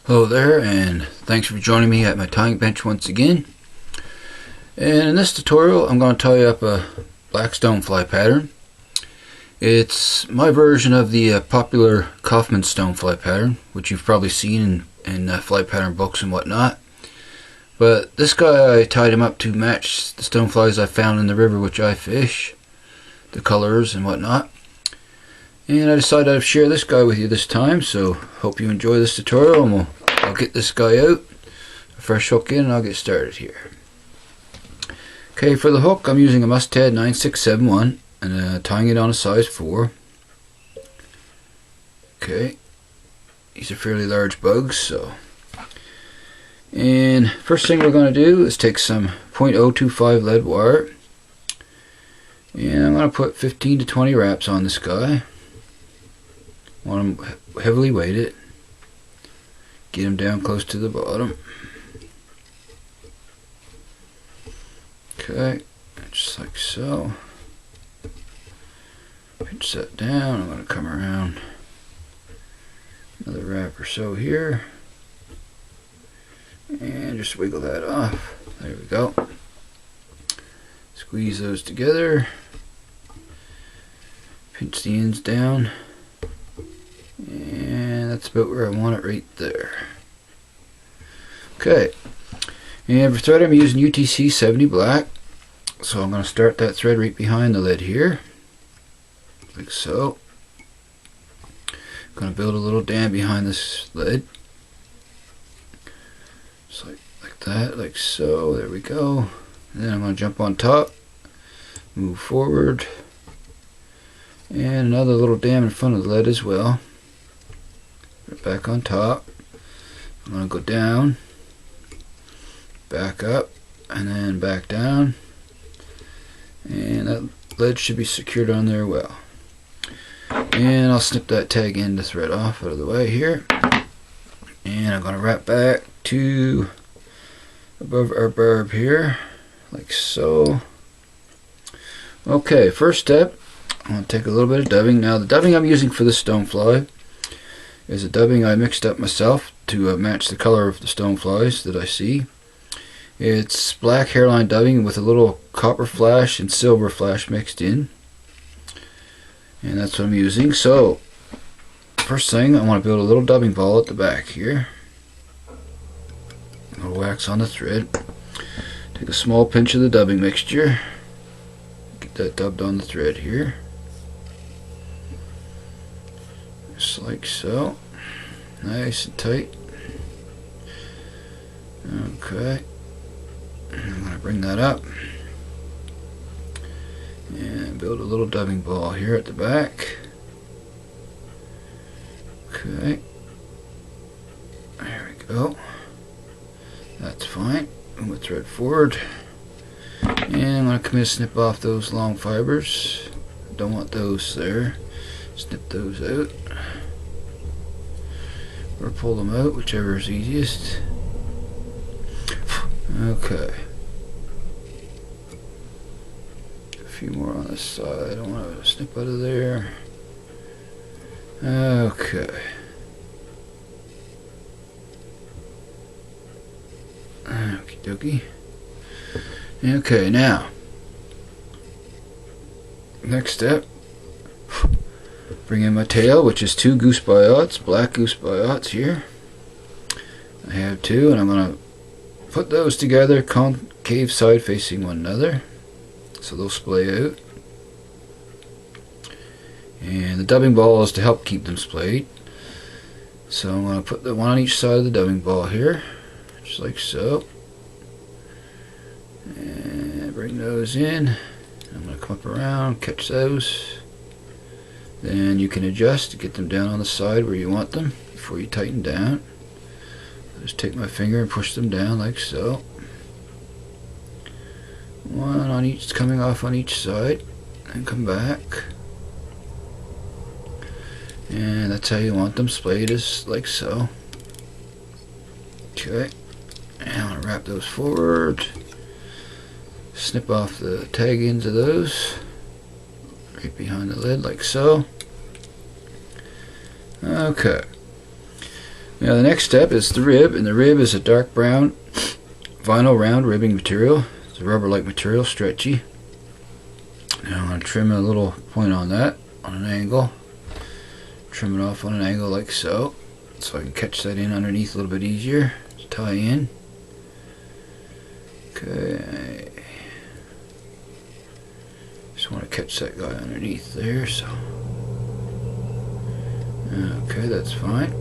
Hello there, and thanks for joining me at my tying bench once again. And in this tutorial I'm going to tie up a black stonefly pattern. It's my version of the popular Kaufmann stonefly pattern, which you've probably seen in fly pattern books and whatnot. But this guy, I tied him up to match the stoneflies I found in the river which I fish, the colors and whatnot. And I decided I'd share this guy with you this time, so hope you enjoy this tutorial, and I'll get this guy out, a fresh hook in, and I'll get started here. Okay, for the hook I'm using a mustad 9671 and tying it on a size 4. Okay, these are fairly large bugs, so. And first thing we're going to do is take some .025 lead wire, and I'm going to put 15 to 20 wraps on this guy. Want them heavily weighted. Get them down close to the bottom. Okay, just like so. Pinch that down. I'm going to come around another wrap or so here. And just wiggle that off. There we go. Squeeze those together. Pinch the ends down. And that's about where I want it, right there. Okay, and for thread I'm using UTC 70 black, so I'm going to start that thread right behind the lead here, like so. I'm going to build a little dam behind this lead, just like that, like so. There we go. And then I'm going to jump on top, move forward, and another little dam in front of the lead as well. Back on top. I'm going to go down, back up, and then back down, and that lead should be secured on there well. And I'll snip that tag end to thread off out of the way here, and I'm going to wrap back to above our barb here, like so. Okay, first step, I'm going to take a little bit of dubbing. Now the dubbing I'm using for this stonefly is a dubbing I mixed up myself to match the color of the stoneflies that I see. It's black hairline dubbing with a little copper flash and silver flash mixed in, and that's what I'm using. So first thing, I want to build a little dubbing ball at the back here. A little wax on the thread. Take a small pinch of the dubbing mixture, get that dubbed on the thread here. Just like so, nice and tight. Okay, I'm going to bring that up and build a little dubbing ball here at the back. Okay, there we go. That's fine. Move the thread forward, and I'm going to come in and snip off those long fibers. Don't want those there. Snip those out, or pull them out, whichever is easiest. Okay, a few more on this side. I don't want to snip out of there. Okay, okie dokie. Okay, now next step, bring in my tail, which is 2 goose biots, black goose biots here. I have 2, and I'm going to put those together concave side facing one another, so they'll splay out. And the dubbing ball is to help keep them splayed. So I'm going to put the one on each side of the dubbing ball here, just like so. And bring those in. I'm going to come up around, catch those. Then you can adjust to get them down on the side where you want them before you tighten down. Just take my finger and push them down like so. One on each, coming off on each side, and come back. And that's how you want them splayed, is like so. Okay, and I'm going to wrap those forward. Snip off the tag ends of those. Right behind the lid like so. Okay, Now the next step is the rib, and the rib is a dark brown vinyl round ribbing material. It's a rubber-like material, stretchy. Now I'm going to trim a little point on that, on an angle. Trim it off on an angle like so, so I can catch that in underneath a little bit easier to tie in. Okay. Just want to catch that guy underneath there, so. Okay, that's fine.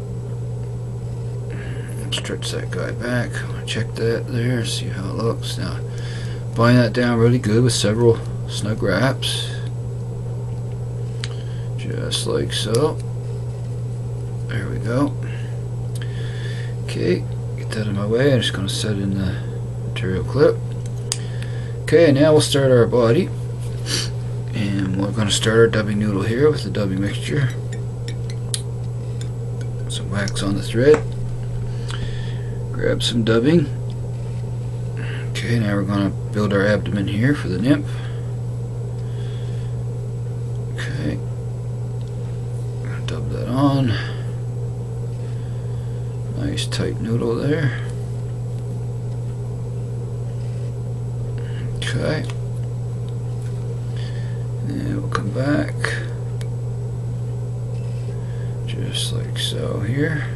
Stretch that guy back. I want to check that there, see how it looks. Now, bind that down really good with several snug wraps. Just like so. There we go. Okay, get that in my way. I'm just going to set in the material clip. Okay, now we'll start our body. And we're going to start our dubbing noodle here with the dubbing mixture. Some wax on the thread. Grab some dubbing. Okay, now we're going to build our abdomen here for the nymph. Okay. Gonna dub that on. Nice tight noodle there. Okay. And we'll come back. Just like so here.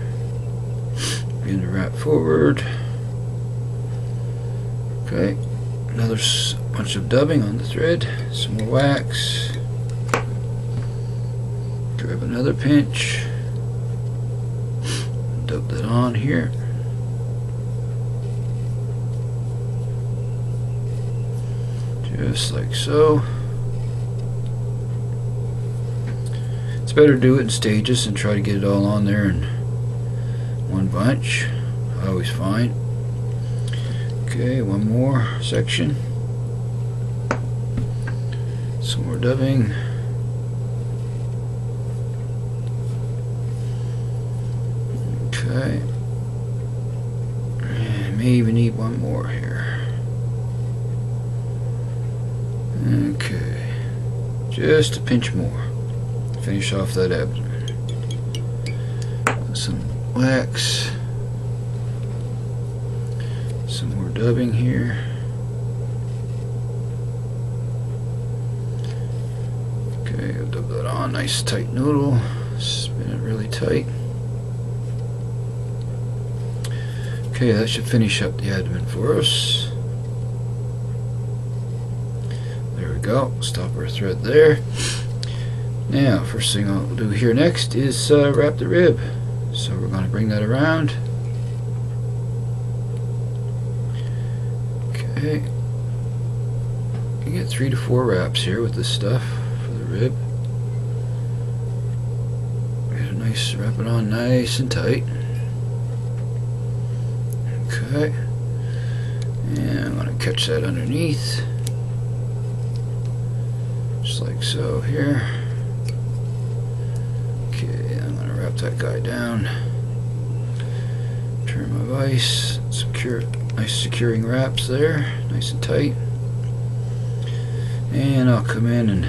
Begin to wrap forward. Okay, another bunch of dubbing on the thread, some more wax. Grab another pinch. Dub that on here. Just like so. It's better to do it in stages and try to get it all on there in one bunch. I always find. Okay, one more section. Some more dubbing. Okay. And may even need one more here. Okay. Just a pinch more. Finish off that abdomen. Some wax. Some more dubbing here. Okay, I'll dub that on. Nice tight noodle. Spin it really tight. Okay, that should finish up the abdomen for us. There we go. Stop our thread there. Now, first thing I'll do here next is wrap the rib. So we're going to bring that around. Okay. You get 3 to 4 wraps here with this stuff for the rib. Get a nice, wrap it on nice and tight. Okay. And I'm going to catch that underneath. Just like so here. Okay, I'm going to wrap that guy down. Turn my vise. Secure. Nice securing wraps there, nice and tight. And I'll come in and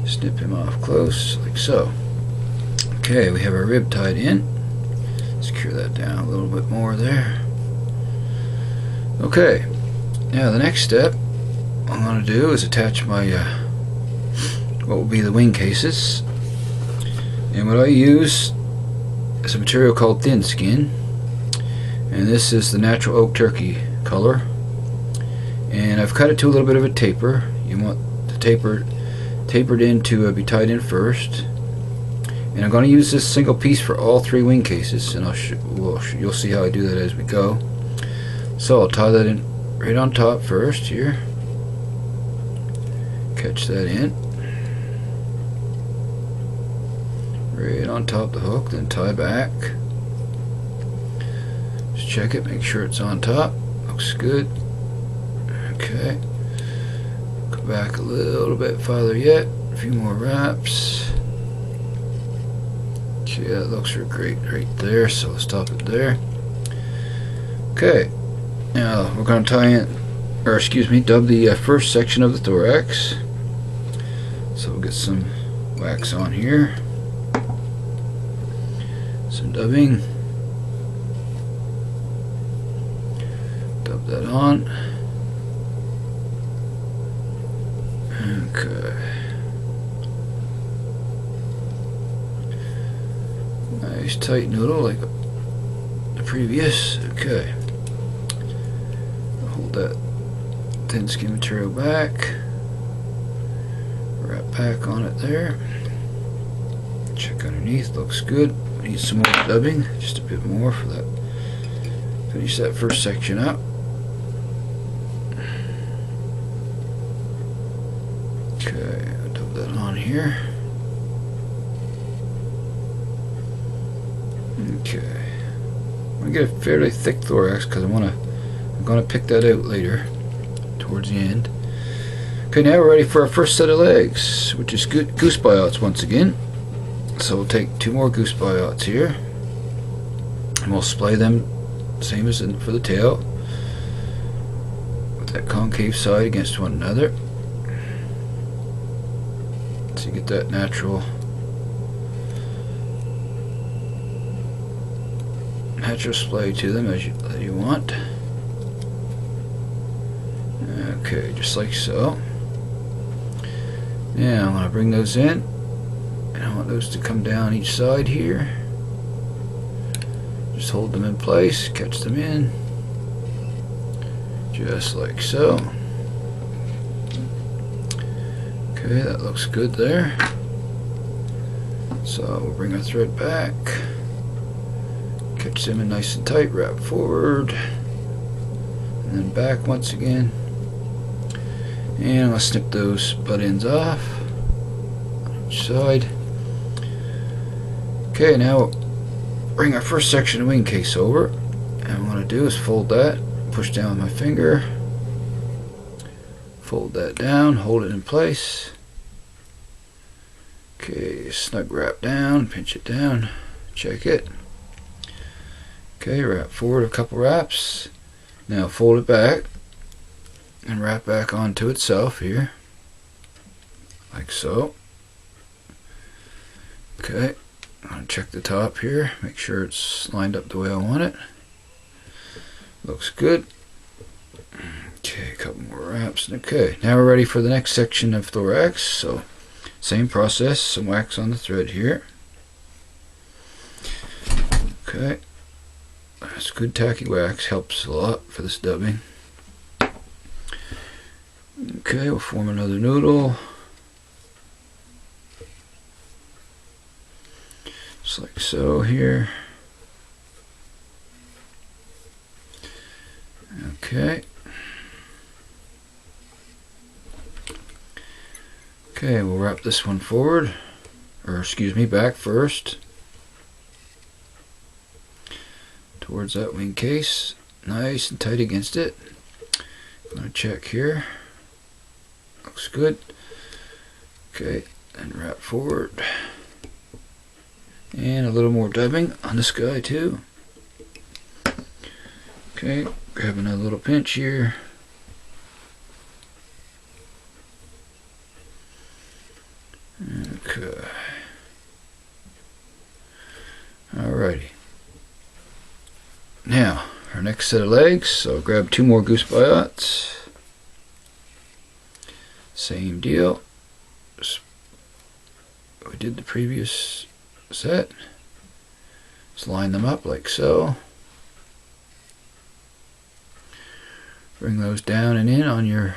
snip him off close, like so. Okay, we have our rib tied in. Secure that down a little bit more there. Okay, now the next step I'm going to do is attach my what will be the wing cases. And what I use is a material called thin skin. And this is the natural oak turkey color. And I've cut it to a little bit of a taper. You want the tapered in to be tied in first. And I'm going to use this single piece for all 3 wing cases, and you'll see how I do that as we go. So I'll tie that in right on top first here. Catch that in. Right on top the hook, then tie back. Just check it, make sure it's on top. Looks good. Okay. Go back a little bit farther yet. A few more wraps. Okay, that looks great right there, so let's stop it there. Okay. Now we're going to tie in, or excuse me, dub the first section of the thorax. So we'll get some wax on here. Some dubbing. Dub that on. Okay. Nice tight noodle like the previous. Okay. Hold that thin skin material back. Wrap back on it there. Check underneath, looks good. Need some more dubbing, just a bit more for that. Finish that first section up. Okay, I'll dub that on here. Okay, I'm gonna get a fairly thick thorax because I'm gonna pick that out later, towards the end. Okay, now we're ready for our first set of legs, which is goose biots once again. So we'll take 2 more goose biots here, and we'll splay them same as for the tail, with that concave side against one another, so you get that natural splay to them as you want. Okay, just like so. Now I'm going to bring those in, and I want those to come down each side here. Just hold them in place, catch them in, just like so. Okay, that looks good there. So we'll bring our thread back, catch them in nice and tight, wrap forward, and then back once again. And I'm going to snip those butt ends off on each side. Okay, now we'll bring our first section of wing case over, and what I'm going to do is fold that, push down with my finger, fold that down, hold it in place. Okay, snug wrap down, pinch it down, check it. Okay, wrap forward a couple wraps. Now fold it back and wrap back onto itself here, like so. Okay, I'm going to check the top here, make sure it's lined up the way I want it. Looks good. Okay, a couple more wraps. Okay, now we're ready for the next section of thorax. So same process, some wax on the thread here. Okay, that's good tacky wax, helps a lot for this dubbing. Okay, we'll form another noodle, just like so here. Okay. Okay, we'll wrap this one forward, or excuse me, back first, towards that wing case, nice and tight against it. I'm going to check here. Looks good. Okay, and wrap forward. And a little more dubbing on this guy too. Okay, grab another little pinch here. Okay. Alrighty. Now, our next set of legs, so grab 2 more goose biots. Same deal. Just we did the previous set. Just line them up like so. Bring those down and in on your,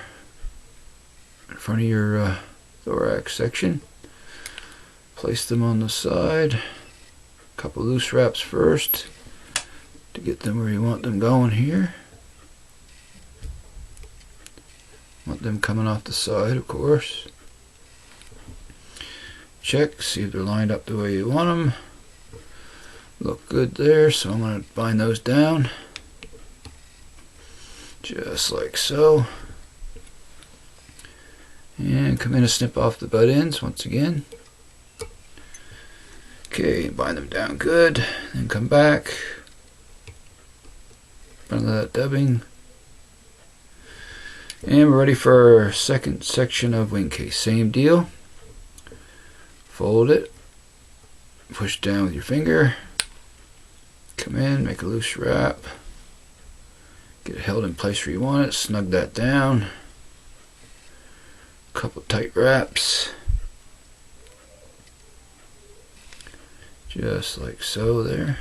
in front of your thorax section. Place them on the side. A couple loose wraps first to get them where you want them going here. Want them coming off the side, of course. Check, see if they're lined up the way you want them. Look good there, so I'm going to bind those down. Just like so. And come in and snip off the butt ends once again. Okay, bind them down good. Then come back. Front of that dubbing. And we're ready for our second section of wing case. Same deal. Fold it. Push down with your finger. come in, make a loose wrap, get it held in place where you want it, snug that down, a couple tight wraps, just like so there.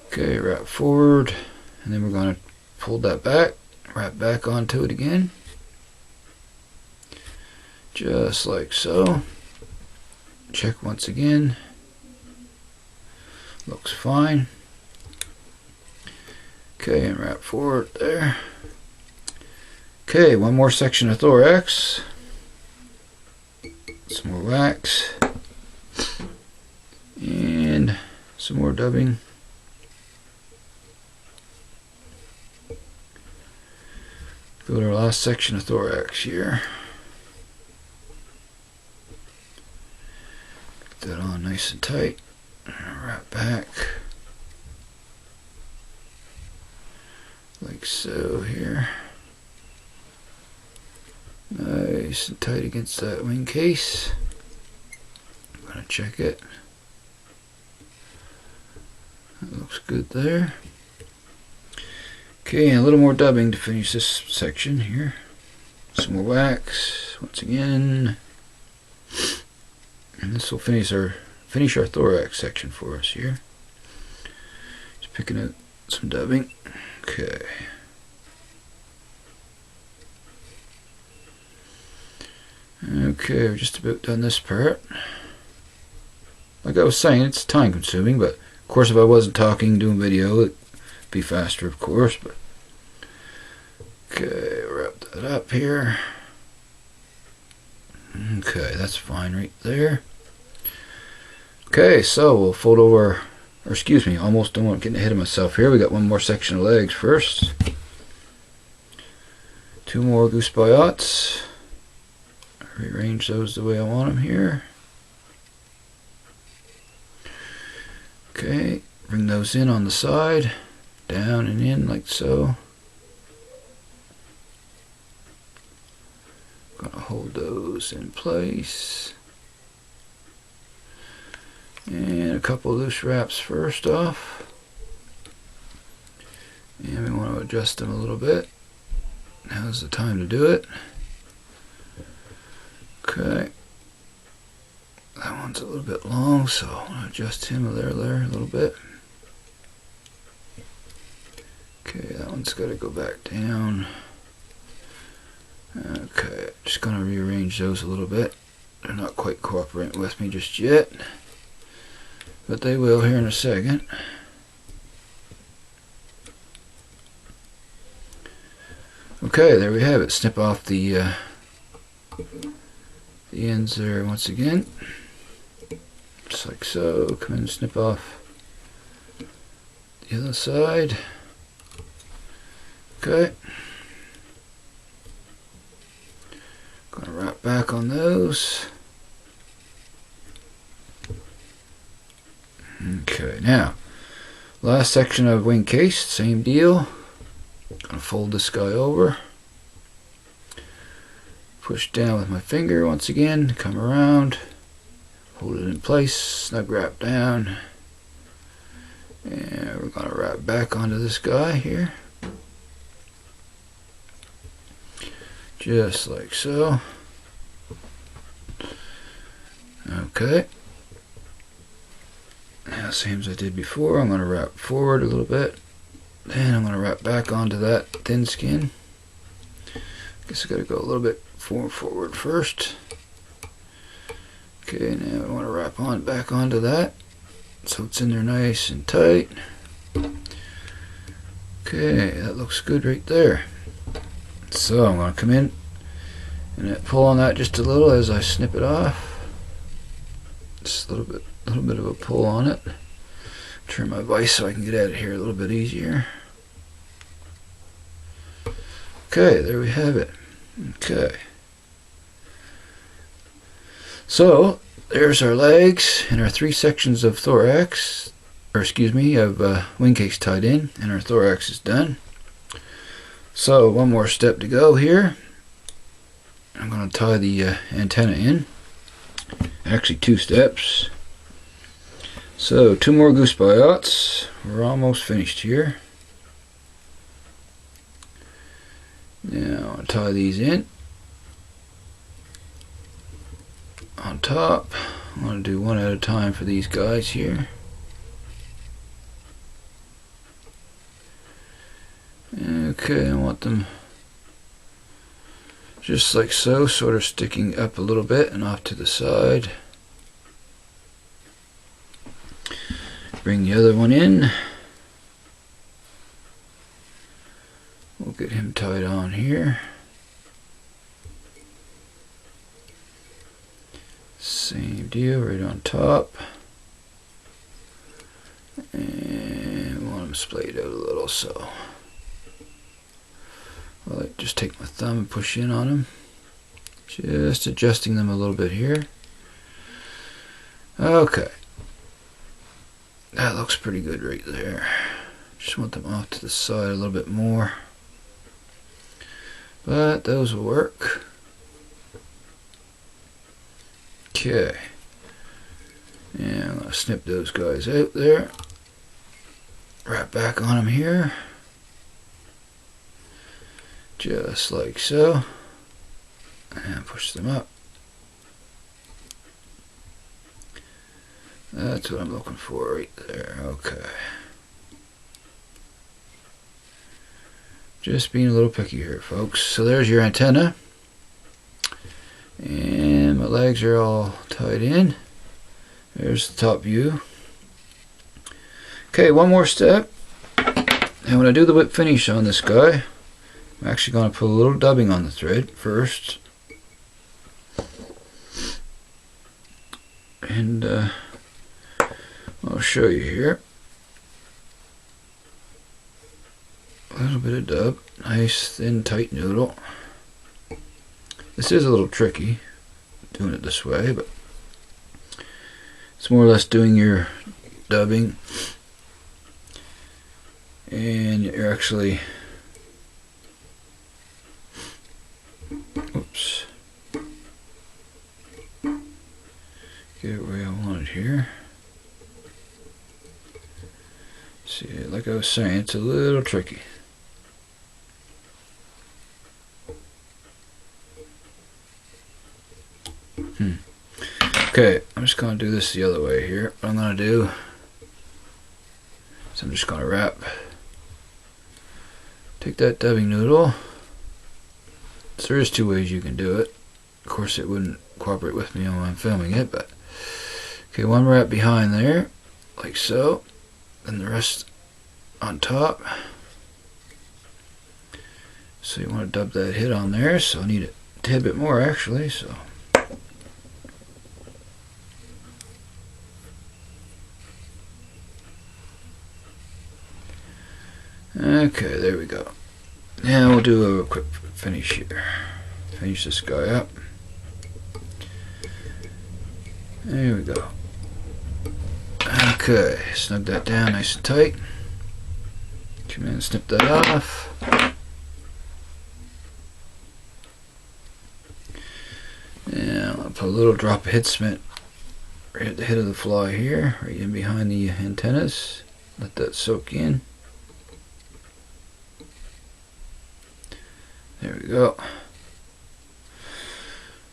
Okay, wrap forward, and then we're going to fold that back, wrap back onto it again, just like so. Check once again, looks fine. Okay, and wrap forward there. Okay, one more section of thorax, some more wax, and some more dubbing. Go to our last section of thorax here. Get that on nice and tight. Wrap back like so here. Nice and tight against that wing case. I'm going to check it. That looks good there. Okay, and a little more dubbing to finish this section here. Some more wax once again, and this will finish our thorax section for us here. Just picking up some dubbing. Okay. Okay, we're just about done this part. Like I was saying, it's time consuming, but of course if I wasn't talking, doing video, it'd be faster, of course. But okay, wrap that up here. Okay, that's fine right there. Okay, so we'll fold over, or excuse me, almost don't want getting ahead of myself here. We got one more section of legs first. Two more goose biots. Rearrange those the way I want them here. Okay, bring those in on the side, down and in like so. Gonna hold those in place. And a couple loose wraps first off. And we want to adjust them a little bit. Now's the time to do it. Okay. That one's a little bit long, so I'm going to adjust him there a little bit. Okay, that one's got to go back down. Okay, just going to rearrange those a little bit. They're not quite cooperating with me just yet, but they will here in a second. Okay, there we have it. Snip off the ends there once again, just like so. Come in and snip off the other side. Okay, gonna wrap back on those. Okay, now last section of wing case, same deal. Gonna fold this guy over, push down with my finger once again, come around, hold it in place, snug wrap down, and we're gonna wrap back onto this guy here, just like so. Okay, now same as I did before, I'm gonna wrap forward a little bit, then I'm gonna wrap back onto that thin skin. Guess I gotta go a little bit forward first. Okay, now I want to wrap on back onto that so it's in there nice and tight. Okay, that looks good right there. So I'm going to come in and pull on that just a little as I snip it off. Just a little bit of a pull on it. Turn my vise so I can get at it here a little bit easier. Okay, there we have it. Okay. So there's our legs and our three sections of thorax, or excuse me, of wing case tied in, and our thorax is done. So one more step to go here. I'm going to tie the antenna in. Actually, two steps. So 2 more goose biots. We're almost finished here. Now I'll tie these in on top. I'm going to do one at a time for these guys here. Okay, I want them just like so, sort of sticking up a little bit and off to the side. Bring the other one in. We'll get him tied on here. Same deal, right on top. And we want him splayed out a little, so I'll just take my thumb and push in on him. Just adjusting them a little bit here. Okay. That looks pretty good right there. Just want them off to the side a little bit more. But those will work. Okay. And I'm going to snip those guys out there. Wrap back on them here. Just like so. And push them up. That's what I'm looking for right there. Okay. Just being a little picky here, folks. So there's your antenna. And my legs are all tied in. There's the top view. Okay, one more step. And when I do the whip finish on this guy, I'm actually going to put a little dubbing on the thread first. And I'll show you here. A little bit of dub. Nice, thin, tight noodle. This is a little tricky, doing it this way, but it's more or less doing your dubbing. And you're actually... Oops. Get it where I want it here. See, like I was saying, it's a little tricky. Okay, I'm just going to do this the other way here. What I'm going to do is I'm just going to wrap. Take that dubbing noodle. So there is 2 ways you can do it. Of course, it wouldn't cooperate with me when I'm filming it, but okay, one wrap behind there, like so, and the rest on top. So you want to dub that hit on there, so I need a tad bit more actually, so. Okay, there we go. Now we'll do a quick finish here. Finish this guy up. There we go. Okay, snug that down nice and tight. Come in and snip that off. Now I'll put a little drop of head cement right at the head of the fly here, right in behind the antennas. Let that soak in. There we go.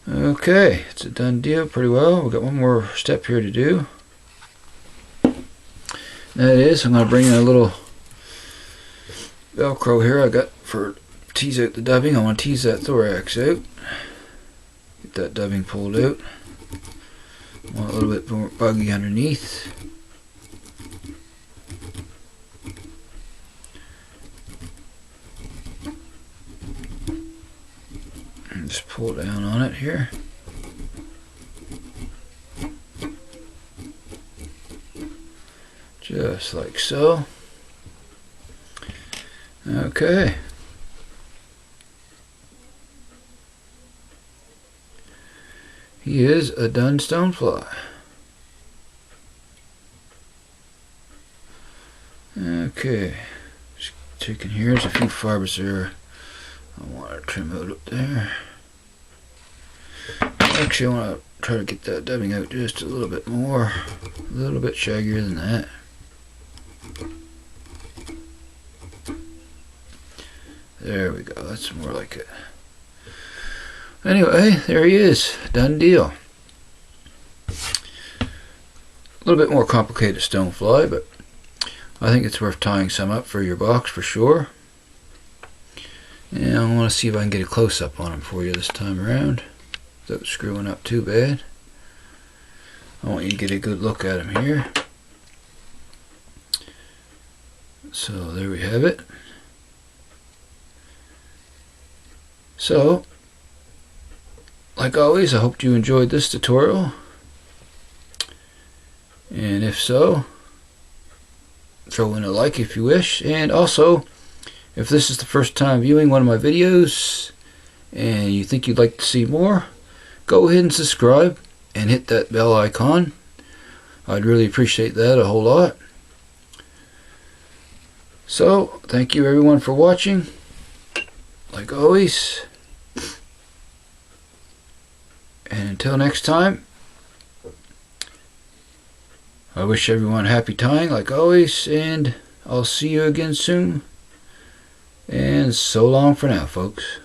Okay, it's a done deal pretty well. We've got one more step here to do. That is, I'm going to bring in a little Velcro here I got for tease out the dubbing. I want to tease that thorax out. Get that dubbing pulled out. I want a little bit more buggy underneath. And just pull down on it here. Just like so. Okay. He is a done stonefly. Okay. Just checking here. There's a few fibers there I want to trim out up there. Actually, I want to try to get that dubbing out just a little bit more, a little bit shaggier than that. There we go, that's more like it. Anyway, there he is, done deal. A little bit more complicated stonefly, but I think it's worth tying some up for your box for sure. And I want to see if I can get a close-up on him for you this time around without screwing up too bad. I want you to get a good look at him here. So there we have it. So, like always, I hope you enjoyed this tutorial. And if so, throw in a like if you wish. And also, if this is the first time viewing one of my videos and you think you'd like to see more, go ahead and subscribe and hit that bell icon. I'd really appreciate that a whole lot. So, thank you everyone for watching. Like always. And until next time, I wish everyone happy tying like always, and I'll see you again soon. And so long for now, folks.